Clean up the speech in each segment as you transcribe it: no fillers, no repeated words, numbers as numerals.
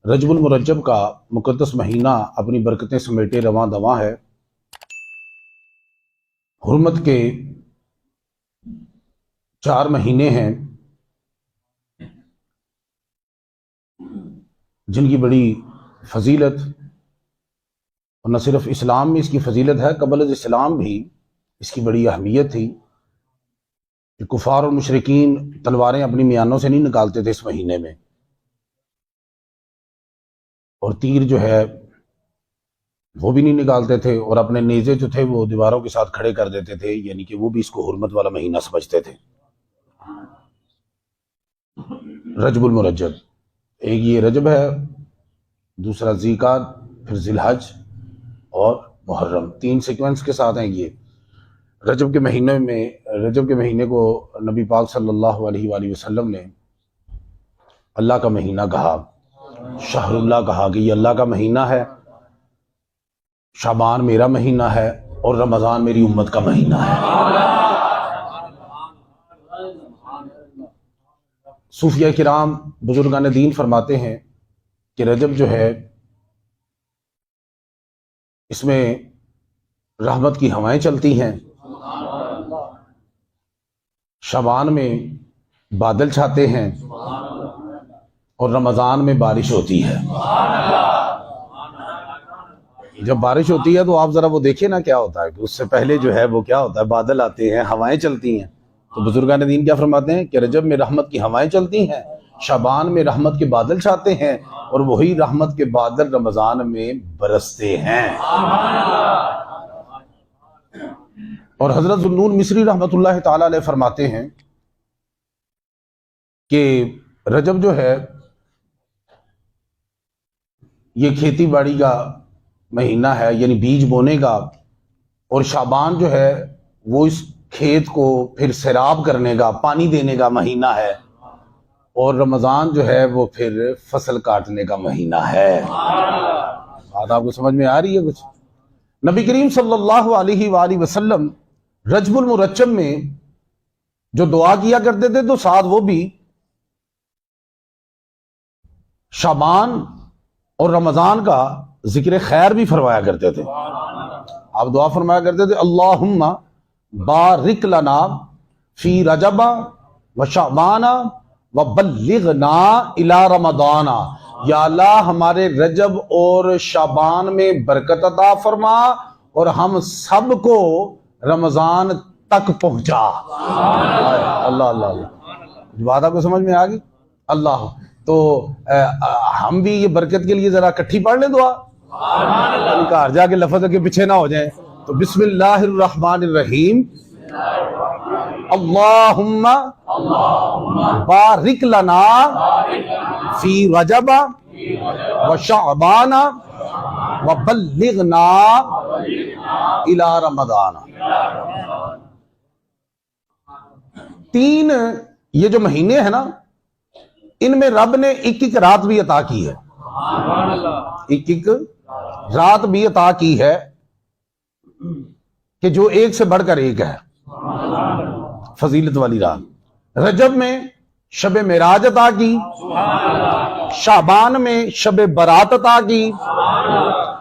رجب المرجب کا مقدس مہینہ اپنی برکتیں سمیٹے رواں دواں ہے۔ حرمت کے 4 مہینے ہیں جن کی بڑی فضیلت، اور نہ صرف اسلام میں اس کی فضیلت ہے، قبل از اسلام بھی اس کی بڑی اہمیت تھی کہ کفار اور مشرکین تلواریں اپنی میانوں سے نہیں نکالتے تھے اس مہینے میں، اور تیر جو ہے وہ بھی نہیں نکالتے تھے، اور اپنے نیزے جو تھے وہ دیواروں کے ساتھ کھڑے کر دیتے تھے، یعنی کہ وہ بھی اس کو حرمت والا مہینہ سمجھتے تھے۔ رجب المرجب، ایک یہ رجب ہے، دوسرا ذیقعد، پھر ذی الحج اور محرم، 3 سیکوینس کے ساتھ ہیں یہ۔ رجب کے مہینے کو نبی پاک صلی اللہ علیہ وآلہ وسلم نے اللہ کا مہینہ کہا، شہر اللہ کہا کہ یہ اللہ کا مہینہ ہے، شعبان میرا مہینہ ہے اور رمضان میری امت کا مہینہ ہے۔ صوفیہ کرام بزرگان دین فرماتے ہیں کہ رجب جو ہے اس میں رحمت کی ہوائیں چلتی ہیں، شعبان میں بادل چھاتے ہیں اور رمضان میں بارش ہوتی ہے۔ جب بارش ہوتی ہے تو آپ ذرا وہ دیکھیں نا کیا ہوتا ہے، کہ اس سے پہلے جو ہے وہ کیا ہوتا ہے، بادل آتے ہیں، ہوائیں چلتی ہیں۔ تو بزرگان دین کیا فرماتے ہیں کہ رجب میں رحمت کی ہوائیں چلتی ہیں، شعبان میں رحمت کے بادل چھاتے ہیں، اور وہی رحمت کے بادل رمضان میں برستے ہیں۔ اور حضرت ذوالنون مصری رحمۃ اللہ تعالی علیہ فرماتے ہیں کہ رجب جو ہے یہ کھیتی باڑی کا مہینہ ہے، یعنی بیج بونے کا، اور شعبان جو ہے وہ اس کھیت کو پھر سیراب کرنے کا، پانی دینے کا مہینہ ہے، اور رمضان جو ہے وہ پھر فصل کاٹنے کا مہینہ ہے۔ بات آپ کو سمجھ میں آ رہی ہے کچھ؟ نبی کریم صلی اللہ علیہ وآلہ وسلم رجب المرجب میں جو دعا کیا کرتے تھے تو ساتھ وہ بھی شعبان اور رمضان کا ذکر خیر بھی فرمایا کرتے تھے۔ آپ دعا فرمایا کرتے تھے، اللہم بارک لنا فی رجب و شعبان و بلغنا الی رمضان، یا اللہ ہمارے رجب اور شعبان میں برکت عطا فرما اور ہم سب کو رمضان تک پہنچا۔ اللہ اللہ اللہ، بات آپ کو سمجھ میں آ گئی؟ اللہ تو ہم بھی یہ برکت کے لیے ذرا کٹھی پڑھ لیں دعا، گھر جا کے لفظ کے پیچھے نہ ہو جائیں۔ تو بسم اللہ الرحمن الرحیم، اللہم بارک لنا فی رجب و شعبان و بلغنا الی رمضان۔ 3 یہ جو مہینے ہیں نا، ان میں رب نے ایک رات بھی عطا کی ہے، ایک رات بھی عطا کی ہے کہ جو ایک سے بڑھ کر ایک ہے، فضیلت والی رات۔ رجب میں شب معراج عطا کی، شعبان میں شب برات عطا کی،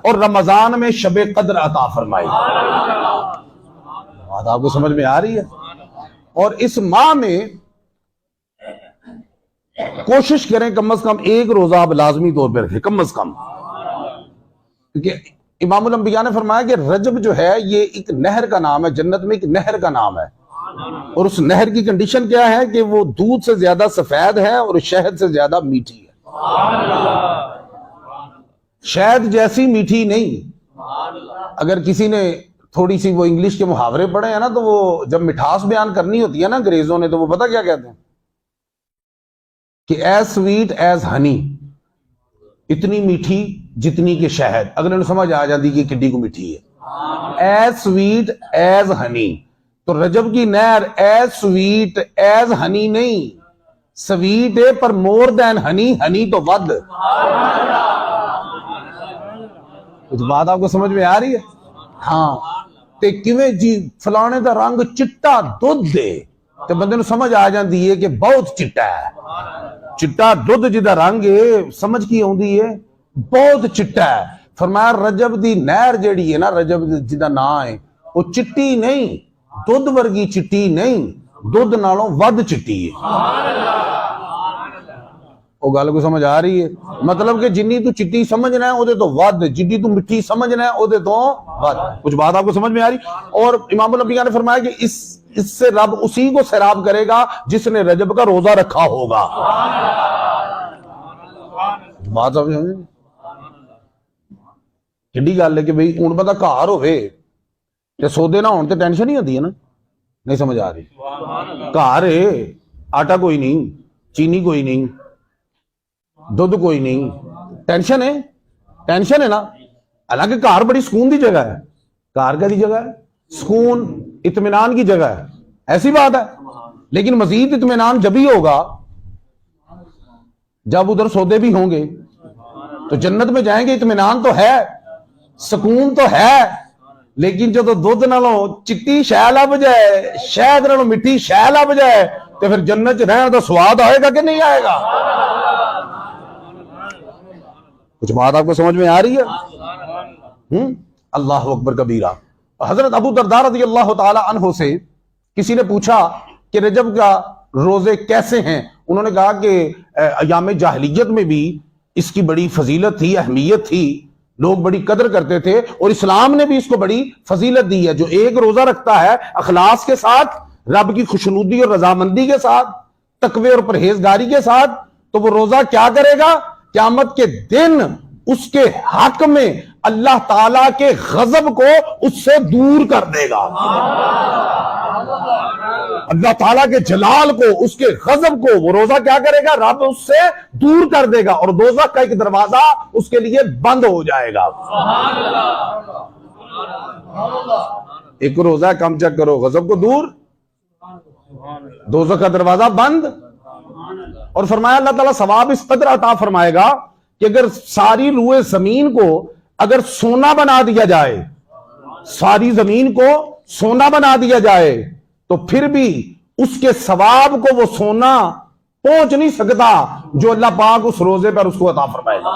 اور رمضان میں شب قدر عطا فرمائی۔ بات آپ کو سمجھ میں آ رہی ہے؟ اور اس ماہ میں کوشش کریں کم از کم 1 روزہ آپ لازمی طور پہ رکھیں، کم از کم، کیونکہ امام الانبیاء نے فرمایا کہ رجب جو ہے یہ ایک نہر کا نام ہے، جنت میں ایک نہر کا نام ہے، اور اس نہر کی کنڈیشن کیا ہے کہ وہ دودھ سے زیادہ سفید ہے اور شہد سے زیادہ میٹھی ہے۔ شہد جیسی میٹھی نہیں۔ اگر کسی نے تھوڑی سی وہ انگلش کے محاورے پڑھے ہیں نا، تو وہ جب مٹھاس بیان کرنی ہوتی ہے نا انگریزوں نے، تو وہ پتہ کیا کہتے ہیں کہ ایز سویٹ ایز ہنی، اتنی میٹھی جتنی کہ شہد۔ اگر انہیں سمجھ آ جاتی کہ کڈی کو میٹھی ہے، ایز سویٹ ایز ہنی۔ تو رجب کی نہر ایز سویٹ ایز ہنی نہیں، سویٹ ہے پر مور دین ہنی، ہنی تو ود۔ کچھ بات آپ کو سمجھ میں آ رہی ہے؟ ہاں تے کیویں جی فلانے دا رنگ چٹا دودھ دے تے بندے نو سمجھ آ جاندی ہے کہ بہت چٹا ہے۔ چٹا دودھ جدا رنگ ہے سمجھ کی آندی ہے بہت چٹا ہے. فرمایا رجب دی نہر جیڑی ہے نا رجب جدا نا ہے وہ چٹی نہیں دودھ ورگی چٹی نہیں دودھ نالوں ود چٹی ہے. وہ گل کو سمجھ آ رہی ہے مطلب کہ جنی تو چٹی سمجھنا ہے وہ تو ود جنی تو مٹھی سمجھنا ہے وہ تو ود. کچھ بات آپ کو سمجھ میں آ رہی. اور امام الانبیاء نے فرمایا کہ اس سے رب اسی کو سیراب کرے گا جس نے رجب کا روزہ رکھا ہوگا. بات سمجھ کڈی گل ہے کہ بھئی ہن پتہ گھر ہوے تے سودے نہ ہون تے ٹینشن ہی ہوندی ہے نا. نہیں سمجھ آ رہی. گھر ہے آٹا کوئی نہیں چینی کوئی نہیں دودھ کوئی نہیں ٹینشن ہے نا. حالانکہ گھر بڑی سکون دی جگہ ہے. گھر کا دی جگہ ہے سکون اطمینان کی جگہ ہے ایسی بات ہے. لیکن مزید اطمینان جب ہی ہوگا جب ادھر سودے بھی ہوں گے. تو جنت میں جائیں گے اطمینان تو ہے سکون تو ہے لیکن جو دودھ نالوں چٹی شے لب جائے شہد نالوں مٹھی شے لب جائے تو پھر جنت چ رہن دا سواد آئے گا کہ نہیں آئے گا. کچھ بات آپ کو سمجھ میں آ رہی ہے. اللہ اکبر کبیرہ. حضرت ابو درداء رضی اللہ تعالی عنہ سے کسی نے پوچھا کہ رجب کا روزے کیسے ہیں. انہوں نے کہا کہ ایام جاہلیت میں بھی اس کی بڑی فضیلت تھی اہمیت تھی لوگ بڑی قدر کرتے تھے اور اسلام نے بھی اس کو بڑی فضیلت دی ہے. جو ایک روزہ رکھتا ہے اخلاص کے ساتھ رب کی خوشنودی اور رضامندی کے ساتھ تقوی اور پرہیزگاری کے ساتھ تو وہ روزہ کیا کرے گا قیامت کے دن اس کے حق میں اللہ تعالیٰ کے غضب کو اس سے دور کر دے گا. اللہ تعالیٰ کے جلال کو اس کے غضب کو وہ روزہ کیا کرے گا رب اس سے دور کر دے گا اور دوزخ کا ایک دروازہ اس کے لیے بند ہو جائے گا. ایک روزہ کم چیک کرو غضب کو دور دوزخ کا دروازہ بند. اور فرمایا اللہ تعالیٰ ثواب اس قدر عطا فرمائے گا کہ اگر ساری روئے زمین کو اگر سونا بنا دیا جائے ساری زمین کو سونا بنا دیا جائے تو پھر بھی اس کے ثواب کو وہ سونا پہنچ نہیں سکتا جو اللہ پاک اس روزے پر اس کو عطا فرمائے گا.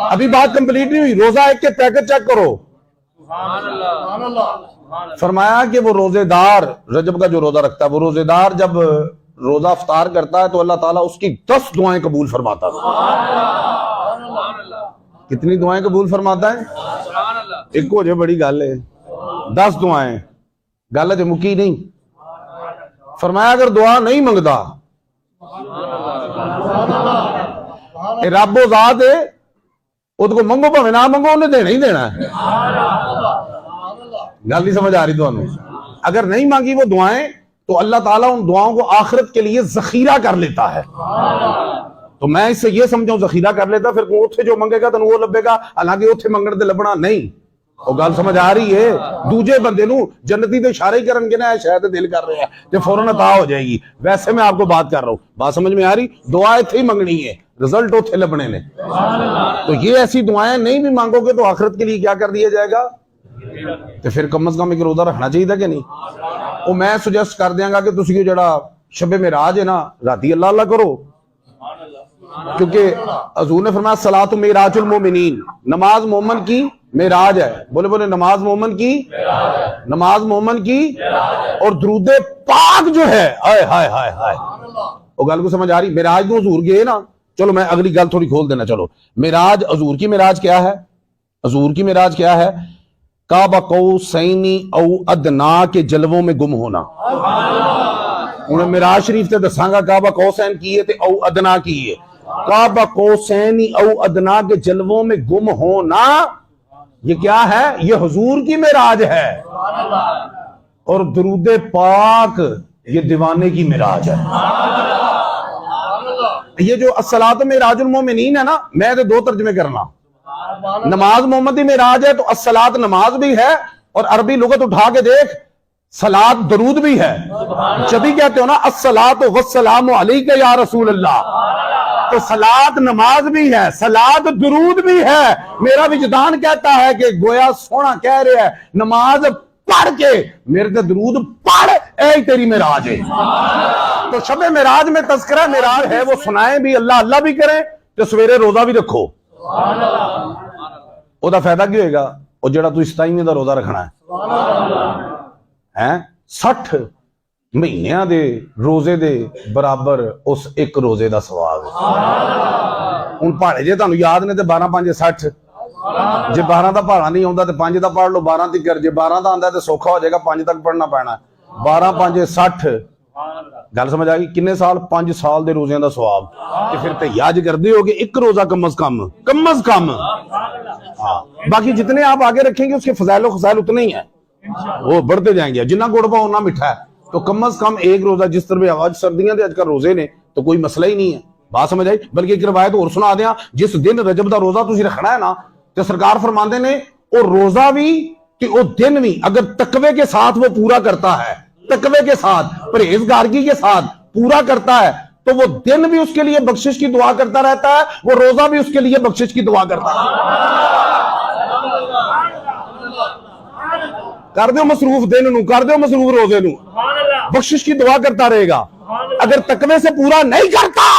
ابھی بات کمپلیٹ نہیں ہوئی. روزہ ایک کے پیکٹ چیک کرو. فرمایا کہ وہ روزے دار رجب کا جو روزہ رکھتا ہے وہ روزے دار جب روزہ افطار کرتا ہے تو اللہ تعالیٰ اس کی 10 دعائیں قبول فرماتا ہے. کتنی دعائیں قبول فرماتا ہے؟ ایک ہو جو بڑی گل ہے 10 دعائیں گل ہے مکی نہیں. فرمایا اگر دعا نہیں منگتا رب و ذات ہے وہ تو منگو پہ نہ منگو انہیں دینا ہی دینا ہے. گل نہیں سمجھ آ رہی تمہیں. اگر نہیں مانگی وہ دعائیں تو اللہ تعالیٰ ان دعاؤں کو آخرت کے لیے ذخیرہ کر لیتا ہے. تو میں اس سے یہ سمجھاؤں ذخیرہ کر لیتا پھر اتھے جو منگے گا تو وہ لبے گا حالانکہ اتھے منگن دے لبنا نہیں. وہ گل سمجھ آ رہی ہے. دوجے بندے نو جنتی دے اشارے ہی کرن گے نا شاید دل کر رہے ہیں جو فوراً عطا ہو جائے گی. ویسے میں آپ کو بات کر رہا ہوں بات سمجھ میں آ رہی. دعا اتھے ہی منگنی ہے رزلٹ اتھے لبنے نے. تو یہ ایسی دعائیں نہیں بھی مانگو گے تو آخرت کے لیے کیا کر دیا جائے گا. تو پھر کم از کم ایک روزہ رکھنا چاہیے تھا کہ نہیں. وہ میں سجیسٹ کر دیاں گا کہ تسی جڑا شب معراج ہے نا راتی اللہ اللہ کرو کیونکہ حضور نے فرمایا صلاۃ معراج المومنین نماز مومن کی معراج ہے. بولے بولے نماز مومن کی نماز مومن کی اور درود پاک جو ہے ہائے ہائے ہائے ہائے وہ گل کو سمجھ آ رہی. معراج تو حضور گئے نا. چلو میں اگلی گل تھوڑی کھول دینا. چلو معراج حضور کی معراج کیا ہے. حضور کی معراج کیا ہے قاب قوسین او ادنا کے جلووں میں گم ہونا. انہیں معراج شریف تے دساں گا قاب قوسین کی ہے تے او ادنا کی ہے. قاب قوسین او ادنا کے جلووں میں گم ہونا یہ کیا ہے. یہ حضور کی معراج ہے. اور درود پاک یہ دیوانے کی معراج ہے. یہ جو الصلاۃ معراج المومنین ہے نا میں تو 2 ترجمے کرنا. نماز محمد کی معراج ہے تو الصلاۃ نماز بھی ہے اور عربی لغت اٹھا کے دیکھ صلاۃ درود بھی ہے. جب ہی کہتے ہو نا الصلاۃ والسلام علیک یا رسول اللہ تو صلاۃ نماز بھی ہے صلاۃ درود بھی ہے. میرا وجدان کہتا ہے کہ گویا سونا کہہ رہا ہے نماز پڑھ کے میرے تے درود پڑھ اے تیری معراج ہے. تو شب معراج میں تذکرہ معراج ہے، وہ سنائیں بھی، اللہ اللہ بھی کریں، تو سویرے روزہ بھی رکھو. وہ دا فائدہ کی ہوئے گا؟ وہ جڑا تو اس ٹائم دا روزہ رکھنا ہے 60 مہینیاں دے روزے دے برابر اس ایک روزے دا ثواب ہے. ہن پہاڑے جے تانوں یاد نے تے 12 5 60، جے 12 دا پہاڑا نہیں آوندا تے 5 دا پڑھ لو، 12 تک، جے 12 دا آندا تے سوکھا ہو جائے گا، 5 تک پڑھنا پینا. 12 5 60 گل سمجھ آ گئی؟ کنے سال؟ 5 سال دے روزیاں دا ثواب. تے پھر تے یاد کردے ہو کہ ایک روزہ کم از کم. ہاں باقی جتنے آپ آگے رکھیں گے اس کے فضائل و خصائل اتنے ہی ہیں، وہ بڑھتے جائیں گے. جنہ گڑ پاؤ اتنا میٹھا ہے. تو کم از کم ایک روزہ، جس طرح آواز سردیاں دے اج کل روزے نے تو کوئی مسئلہ ہی نہیں ہے. بات سمجھ آئی؟ بلکہ ایک روایت اور سنا دیاں، جس دن رجب دا روزہ تسی رکھنا ہے نا، تو سرکار فرماندے نے وہ روزہ بھی کہ وہ دن بھی اگر تقوی کے ساتھ وہ پورا کرتا ہے، تقوی کے ساتھ، پرہیزگارگی کے ساتھ پورا کرتا ہے، تو وہ دن بھی اس کے لیے بخشش کی دعا کرتا رہتا ہے، وہ روزہ بھی اس کے لیے بخشش کی دعا کرتا ہے. کر دیو مصروف دن نو، کر دیو مصروف روزے نو، بخشش کی دعا کرتا رہے گا. اگر تقوی سے پورا نہیں کرتا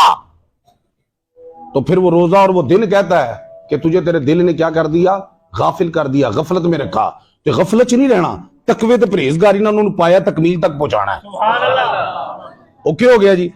تو پھر وہ روزہ اور وہ دن کہتا ہے کہ تجھے تیرے دل نے کیا کر دیا؟ غافل کر دیا، غفلت میں رکھا. تو غفلت چ نہیں رہنا، تقوی تے پرہیزگاری نال انہوں پایا تکمیل تک پہنچانا ہے. اوکے ہو گیا جی.